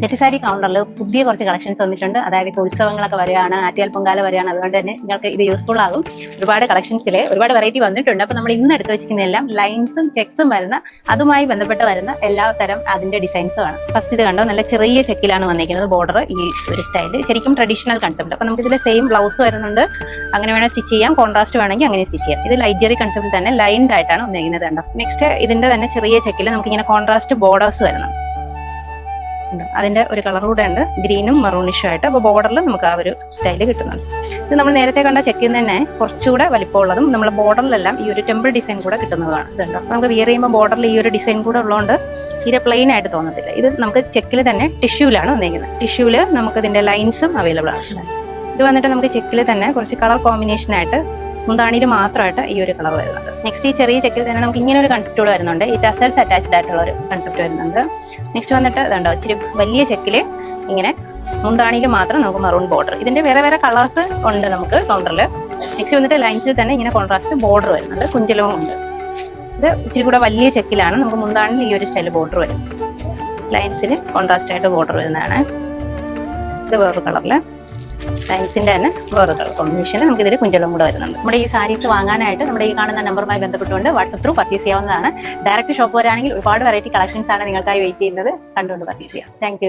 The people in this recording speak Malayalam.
സെറ്റ് സാരി കൗണ്ടറിൽ പുതിയ കുറച്ച് കളക്ഷൻസ് വന്നിട്ടുണ്ട്. അതായത് ഇപ്പോൾ ഉത്സവങ്ങളൊക്കെ വരികയാണ്, ആറ്റിയാൽ പൊങ്കാല വരികയാണ്. അതുകൊണ്ട് തന്നെ നിങ്ങൾക്ക് ഇത് യൂസ്ഫുൾ ആകും. ഒരുപാട് കളക്ഷൻസിൽ ഒരുപാട് വെറൈറ്റി വന്നിട്ടുണ്ട്. അപ്പോൾ നമ്മൾ ഇന്ന് എടുത്ത് വെച്ചിരിക്കുന്ന എല്ലാം ലൈൻസും ചെക്സും വരുന്ന അതുമായി ബന്ധപ്പെട്ട് വരുന്ന എല്ലാ തരം അതിന്റെ ഡിസൈൻസും ആണ്. ഫസ്റ്റ് ഇത് കണ്ടോ, നല്ല ചെറിയ ചെക്കിലാണ് വന്നിരിക്കുന്നത് ബോർഡർ. ഈ ഒരു സ്റ്റൈൽ ശരിക്കും ട്രഡീഷണൽ കൺസെപ്റ്റ്. അപ്പോൾ നമുക്ക് ഇതിൽ സെയിം ബ്ലൗസ് വരുന്നുണ്ട്. അങ്ങനെ വേണം സ്റ്റിച്ച് ചെയ്യാം. കോൺട്രാസ്റ്റ് വേണമെങ്കിൽ അങ്ങനെ സ്റ്റിച്ച് ചെയ്യാം. ഇത് ലൈറ്റ് ജെറി കൺസെപ്റ്റിൽ തന്നെ ലൈൻഡ് ആയിട്ടാണ് വന്നിരിക്കുന്നത്. കണ്ടോ, നെക്സ്റ്റ് ഇതിന്റെ തന്നെ ചെറിയ ചെക്കിൽ നമുക്ക് ഇങ്ങനെ കോൺട്രാസ്റ്റ് ബോർഡേഴ്സ് വരുന്നുണ്ട്. അതിന്റെ ഒരു കളർ കൂടെ ഉണ്ട്, ഗ്രീനും മറൂണിഷും ആയിട്ട്. അപ്പോൾ ബോർഡറിൽ നമുക്ക് ആ ഒരു സ്റ്റൈല് കിട്ടുന്നുണ്ട്. ഇത് നമ്മൾ നേരത്തെ കണ്ട ചെക്കിൽ തന്നെ കുറച്ചുകൂടെ വലിപ്പമുള്ളതും നമ്മൾ ബോർഡറിലെല്ലാം ഈ ഒരു ടെമ്പിൾ ഡിസൈൻ കൂടെ കിട്ടുന്നതാണ്. ഇതുണ്ടോ, നമുക്ക് വിയർ ചെയ്യുമ്പോൾ ബോർഡറിൽ ഈ ഒരു ഡിസൈൻ കൂടെ ഉള്ളതുകൊണ്ട് തീരെ പ്ലെയിൻ ആയിട്ട് തോന്നത്തില്ല. ഇത് നമുക്ക് ചെക്കിൽ തന്നെ ടിഷ്യൂലാണ് വന്നിരിക്കുന്നത്. ടിഷ്യൂവിൽ നമുക്ക് ഇതിന്റെ ലൈൻസും അവൈലബിൾ ആണ്. ഇത് വന്നിട്ട് നമുക്ക് ചെക്കിൽ തന്നെ കുറച്ച് കളർ കോമ്പിനേഷൻ ആയിട്ട് മുന്താണിയിൽ മാത്രമായിട്ട് ഈ ഒരു കളർ വരുന്നുണ്ട്. നെക്സ്റ്റ് ഈ ചെറിയ ചെക്കിൽ തന്നെ നമുക്ക് ഇങ്ങനെ ഒരു കൺസെപ്റ്റ് കൂടെ വരുന്നുണ്ട്. ഈ ടസൽസ് അറ്റാച്ച്ഡ് ആയിട്ടുള്ള ഒരു കൺസെപ്റ്റ് വരുന്നുണ്ട്. നെക്സ്റ്റ് വന്നിട്ട് ഇതുണ്ടോ, ഇച്ചിരി വലിയ ചെക്കിൽ ഇങ്ങനെ മുന്താണിയിൽ മാത്രം നമുക്ക് മറൂൺ ബോർഡർ. ഇതിന്റെ വേറെ വേറെ കളേഴ്സ് ഉണ്ട് നമുക്ക് കൗണ്ടറിൽ. നെക്സ്റ്റ് വന്നിട്ട് ലൈൻസിൽ തന്നെ ഇങ്ങനെ കോൺട്രാസ്റ്റ് ബോർഡർ വരുന്നുണ്ട്, കുഞ്ചലവും ഉണ്ട്. ഇത് ഇച്ചിരി കൂടെ വലിയ ചെക്കിലാണ് നമുക്ക് മുന്താണിയിൽ ഈ ഒരു സ്റ്റൈൽ ബോർഡർ വരും. ലൈൻസിന് കോൺട്രാസ്റ്റ് ആയിട്ട് ബോർഡർ വരുന്നതാണ്. ഇത് വേറൊരു കളറിൽ ലൈൻസിന്റെ തന്നെ വേറെ കളർ കോമ്പിനേഷൻ നമുക്ക് ഇതിൽ കുഞ്ചലവും കൂടെ വരുന്നുണ്ട്. നമ്മുടെ ഈ സാരീസ് വാങ്ങാനായിട്ട് നമ്മുടെ ഈ കാണുന്ന നമ്പറുമായി ബന്ധപ്പെട്ടുകൊണ്ട് വാട്സ്ആപ്പ് ത്രൂ പർച്ചേസ് ചെയ്യാവുന്നതാണ്. ഡയറക്റ്റ് ഷോപ്പ് വരാണെങ്കിൽ ഒരുപാട് വെറൈറ്റി കളക്ഷൻസ് ആണ് നിങ്ങൾക്കായി വെയിറ്റ് ചെയ്യുന്നത്. കണ്ടുകൊണ്ട് പർച്ചേസ് ചെയ്യാം. താങ്ക്